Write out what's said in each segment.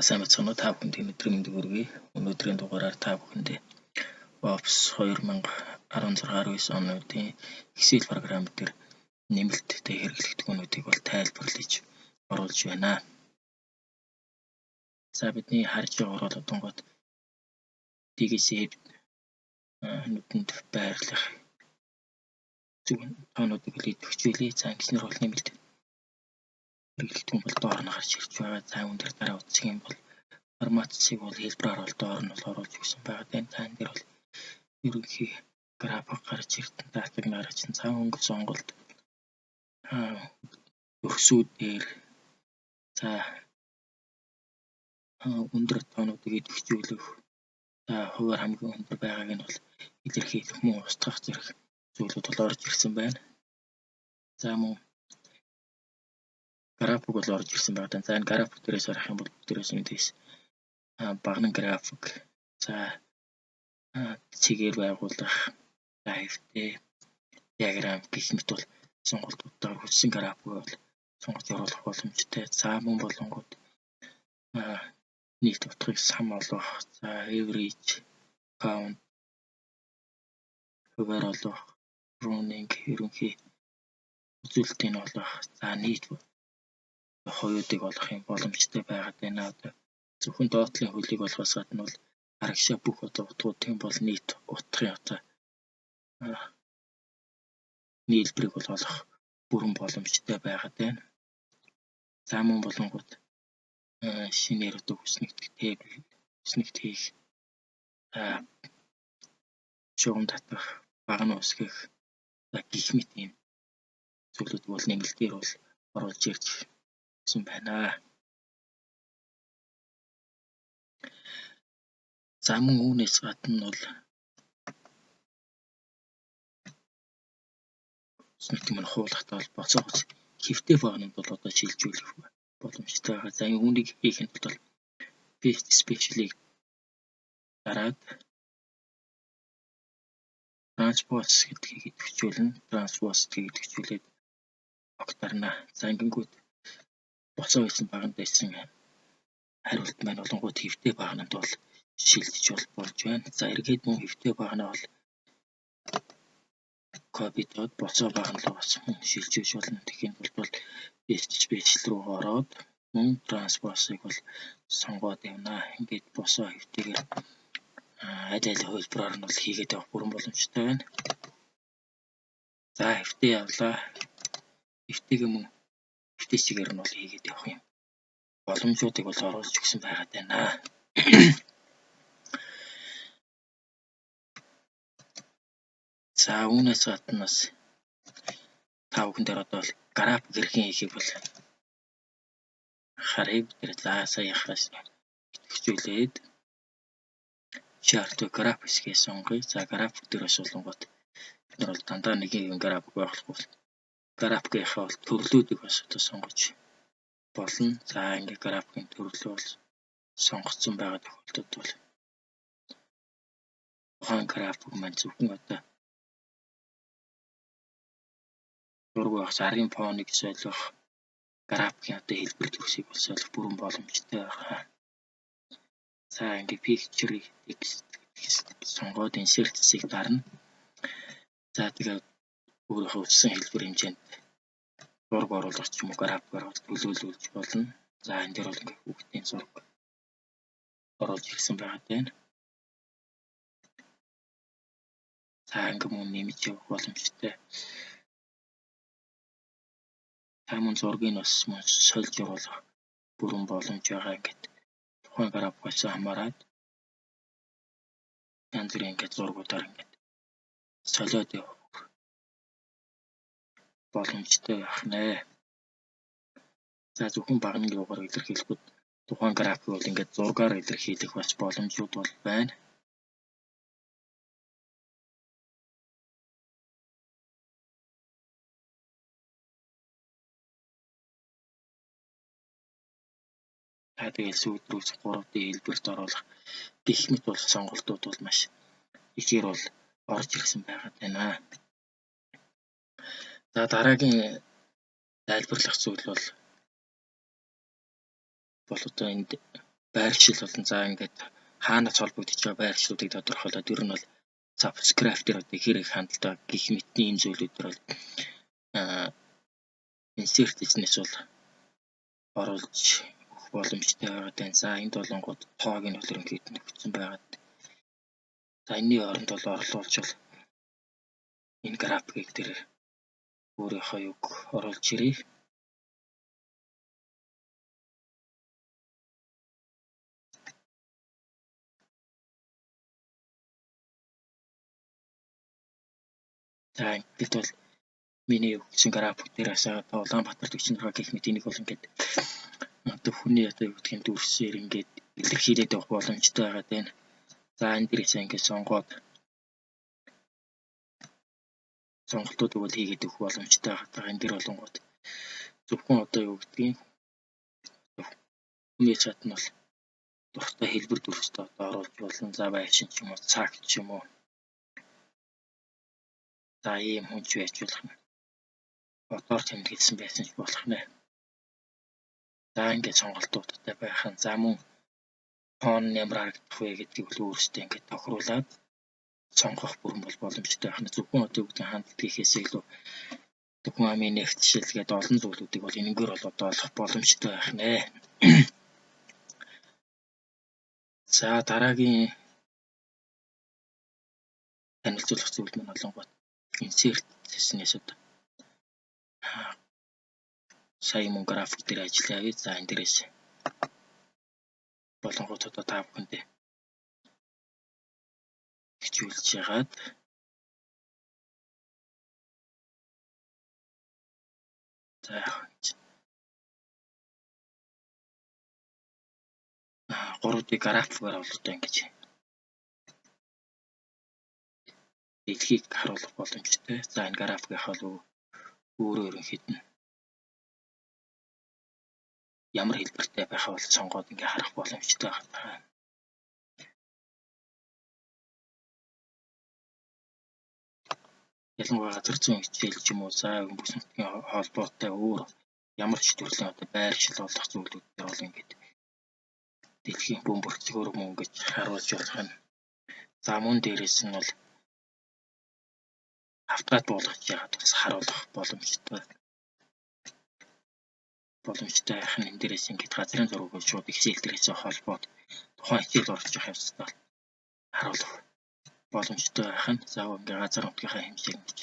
Сайн байцгаана уу та бүхэнд өнөөдрийн мэндийг хүргэе. Өнөөдрийн дугаараар та бүхэндээ Office 2016-19 онуудын Excel програм дээр нэмэлттэй хэрэглэгдэхүүнүүдийг бол тайлбарлаж оруулж байна. За бидний харж байгаа бол одонгод DGC нүдэнд байрлах тоонуудыг илэрхийлээ. За ингэснээр бол нэмэлт хэрэглэгдэхүүн бол доор нь гарч ирж байгаа. За өндөр дараа үзэх юм бол форматцыг бол хэлбэрээр бол доор нь бол оруулж өгсөн байгаа. Тань дээр бол ерөнхий график гарч ирсэн, датаг гарч ирсэн, цагаан хөнгөлт сонголт өргөсүүдээр за өндөр тоонуудыг идэвхжүүлэх, за хуваар хамгийн өндөр байгааг нь бол илэрхийлэх мөн устгах зэрэг зүйлүүд бол орж ирсэн байна. За мөн график бол орж ирсэн байна. За энэ график дээрээс харах юм бол бүгдээрээс эндээс багнан график, за цэгээр байгуулах, хэвтэй диаграм гэх мэт бол сонголтуудаар хүссэн график бол сонгож оруулах боломжтой. За мөн болонгууд нийт утгыг сам олох, за average, count, хуваар олох, running, ерөнхий үзүүлэлтийг олох, за нийт хоёудыг олох юм боломжтой байгаад байна. Одоо зөвхөн доотлын хөлийг олохоос гадна бол харагшаа бүх утгуудын бол нийт утгын нийлбэрийг бол олох бүрэн боломжтой байгаад байна. За мөн болонгууд шинээр одоо хүснэгт хийх, шугам татах, багна үсгэх, гэх мэт юм зүйлүүд бол нэмэлтээр бол оруулж ирсэн байна. За мөн үүнээс гадна бол хүснэгтийн мань хуулахтаа бол боцоогоос хэвтэй багнууд бол одоо шилжүүлэх боломжтой байгаа. За үүнийг хийхэд бол paste special-ыг дараад transpose гэдгийг идэвхжүүлнэ. Transpose гэдгийг идэвхжүүлээд огтарна. За ингэнгүүт боцоо байсан багнад байсан хариулт маань болонгууд хэвтэй багнад бол шилжиж болж байна. За эргээд мөн хэвтэй багнаа бол копидод боцоо багна руу бас шилжиж болно. Тэгэхэд бол paste special руу ороод мөн transpose-ыг бол сонгоод явна. Ингээд босоо хэвтэйгээр аль аль хөлбөрөөр нь бол хийгээд явах бүрэн боломжтой байна. За хэвтэй явлаа. Хэвтэйгээ мөн хэвтэйчгээр нь бол хийгээд явах юм боломжуудыг бол оруулж өгсөн байгаад байна. За үүнээс гадна бас та бүхэн дээр одоо бол график хэрхэн хийхийг бол харъя. Тэр саяхаас идэвхжүүлээд chart графиксгээ сонгоё. За график дээрээс болонгууд бид нар бол дандаа нэг юм график байхгүй бол графикийнхаа бол төрлүүдийг бас одоо сонгож болно. За ингээд графикийн төрлөө бол сонгогдсон байгаа тохиолдолд бол тухайн график маань зөвхөн одоо зураг байх сарын фоныг солих, графикийн одоо хэлбэр төгсгийг бол солих бүрэн боломжтой байгаа. За ингээд picture text сонгоод insert-ийг дарна. За тэгээд өөрийнхөө хүссэн хэлбэр хэмжээнд зураг оруулах ч юм уу графикаар төлөвлөж болно. За энэ дээр бол ингээд хүүхдийн зураг оруулж ирсэн байгаад байна. За ингээд мөн нэмж явах боломжтой. Та мөн зургийг бас сольж оруулах бүрэн боломж байгаа. Ингээд тухайн графикаас хамаарат янз бүрийн ингээд зургуудаар ингээд солиод явах боломжтой байх нэ. За зөвхөн багнын юугаар илэрхийлэхэд тухайн график бол ингээд зургаар илэрхийлэх бас боломжууд бол байна. За тэгээд сүйдрүүс 3D хэлбэрт оруулах гэх мэт болох сонголтууд бол маш ихээр бол орж ирсэн байгаад байна. За дараагийн тайлбарлах зүйл бол одоо энд байршил болон за ингээд хаанаас холбогдож байгаа байршлуудыг тодорхойлоод ер нь бол subscribe дээр одоо хэрэг хандлагатай гэх мэтний энэ зүйлүүд дээр бол insert business бол оруулж өгөх боломжтой байгаа тань. За энд болонгууд тоог нь бол ерөнхийд нь өгсөн байгаа. За энэний оронд бол орлуулж бол энэ графикийг дээр өөрийнхөө юг оруулж ирье. За ингээд бол миний өгсөн график дээрээс одоо Улаанбаатар 46 гэх мэт энийг бол ингээд одоо хүний одоо юу гэдгийг дүрсээр ингээд илэрхийлээд явах боломжтой байгаа тань. За энэ дээрээс ингээд сонгоод сонголтуудыг бол хийгээд өгөх боломжтой байгаа. Энэ дээр болонгууд зөвхөн одоо юу гэдгийг хүний чат нь бол дуртай хэлбэр дүрстэй одоо оруулж болно. За байшин ч юм уу, цагт ч юм уу. За ийм хүн ч байж болох нь. Одоор тэмдэглэсэн байсан ч болох нэ. За ингээд сонголтуудтай байх нь. За мөн фон ямар харагдах вэ гэдгийг бол өөрөөсөө ингээд тохируулаад сонгох бүрэн бол боломжтой байх нь. Зөвхөн одоо үгдийн хандлт гэхээс илүү зөвхөн амийн нэгтшил гэдэг олон зүйлүүдийг бол энэгээр бол одоо олох боломжтой байх нэ. За дараагийн танилцуулах зүйл маань болонгот insert business одоо сая мөн график дээр ажиллая. За энэ дээрээс болонгот одоо та бүхэндээ хичүүлж яагаад за 3D графикаар бол одоо ингэж дэлхийг харуулах боломжтой. За энэ графикийнхаа өөрөө ерөнхийд нь ямар хэлбэртэй байхаа бол сонгоод ингээ харах боломжтой байна. Ялангуяа газар зүйн хичээл ч юм уу, за бүс нутгийн холбоотой өөр ямар ч төрлийн одоо байршил болох зүйлүүд дээр бол ингээд дэлхийн бөмбөрцгөр мөн гэж харуулж болох нь. За мөн дээрээс нь бол автомат болгож яагаад бас харуулах боломжтой байх нь. Энэ дээрээс ингээд газрын зургийг шууд Excel дээрээс холбоод тухайн хичээл орж явах явцдаа харуулах боломжтой байх нь. За ингээ газар нутгийнхаа хэмжээг гэж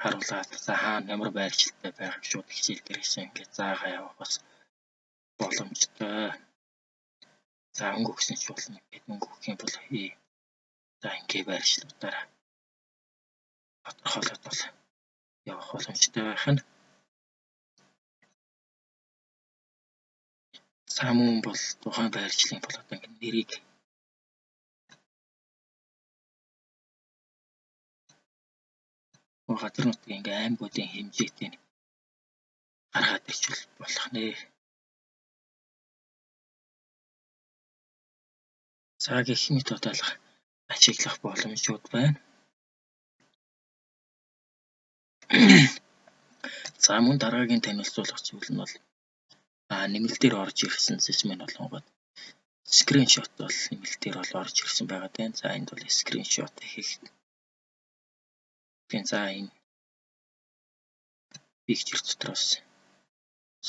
харуулаад за хаана ямар байршилтай байгааг шууд Excel дээрээс ингээ заагаа явах бас боломжтой. За өнгө өгсөн ч болно. Ингээд өнгө өгөх юм бол за ингээ байршлуудаараа тодорхойлоод бол явах боломжтой байх нь. За мөн бол тухайн байршлын бол одоо ингээ нэрийг газар нутгийн ингээ аймагуудын хэмжээтэй гаргаад ирчүүл болох нэ. За гэх мэт удаалах ашиглах боломжууд байна. За мөн дараагийн танилцуулах зүйл нь бол нэмэлт дээр орж ирсэн систем нь болонгод скриншот бол нэмэлт дээр бол орж ирсэн байгаа тань. За энд бол скриншот хийх. За энэ picture дотроос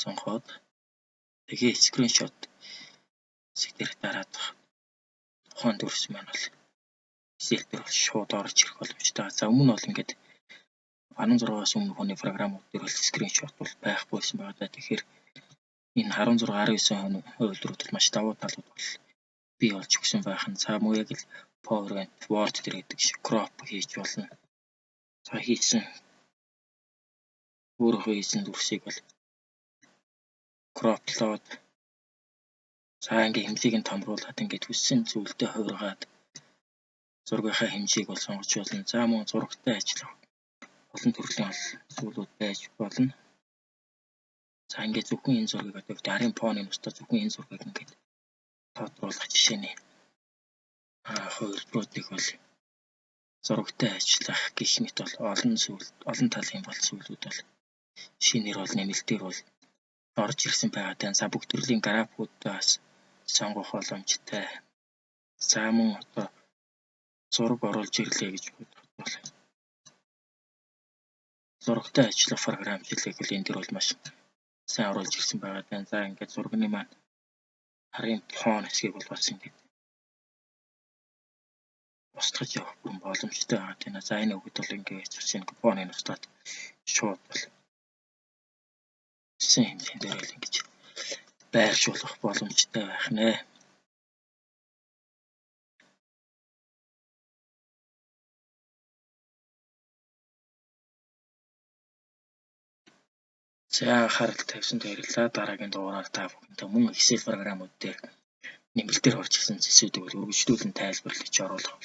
сонгоод тэгээ скриншот зэгдэр дараад тухайн дүрс маань бол Excel дээр бол шууд орж ирэх боломжтой. За өмнө бол ингээд 16-аас өмнөх оны програмууд дээр бол скриншот бол байхгүйсэн байгаа. Тэгэхээр энэ 16-19 хувилбарууд маш давуу талууд бол бий болж өгсөн байх нь. За мөн яг л PowerPoint, Word дээр гэдэг шиг crop хийж болно. За хийсэн өөрөөхөө хийсэн дүрсийг бол croplоод за ингээ хэмжээг нь томруулаад ингээд хүссэн зүйлдээ хувиргаад зургийнхаа хэмжээг бол сонгож болно. За мөн зурагтай ажиллах олон төрлийн зүйлүүд байж болно. За ингээд зөвхөн энэ зургийг одоо дарын фоны нустаа зөвхөн энэ зургийг ингээд тодруулах жишээний хувилбаруудыг бол зурагтай ажиллах гэх мэт бол олон талын бол зүйлүүд бол шинээр бол нэмэлтээр бол орж ирсэн байгаа тань. За бүх төрлийн графикуудаас сонгох боломжтой. За мөн одоо зураг оруулж ирлээ гэж бодоход бол зурагтай ажиллах програмчлалыг бол энэ дөр бол маш сайн оруулж ирсэн байгаа даа. За ингээд зурганы маань харын фон хэсгийг бол бас ингээд устгаж явах бүрэн боломжтой байгаа тийм. За энэ үгэд бол ингээд бас энэ фоныг устгаад шууд бол хэсэг хэмжээндээр л ингэж байршуулах боломжтой байх нэ. За анхаарал тавьсанд баярлалаа. Дараагийн дугаараар та бүхэнтэй мөн Excel програмууд дээр нэмэлтээр орж ирсэн зүйлсүүдийг бол үргэлжлүүлэн тайлбарлаж оруулах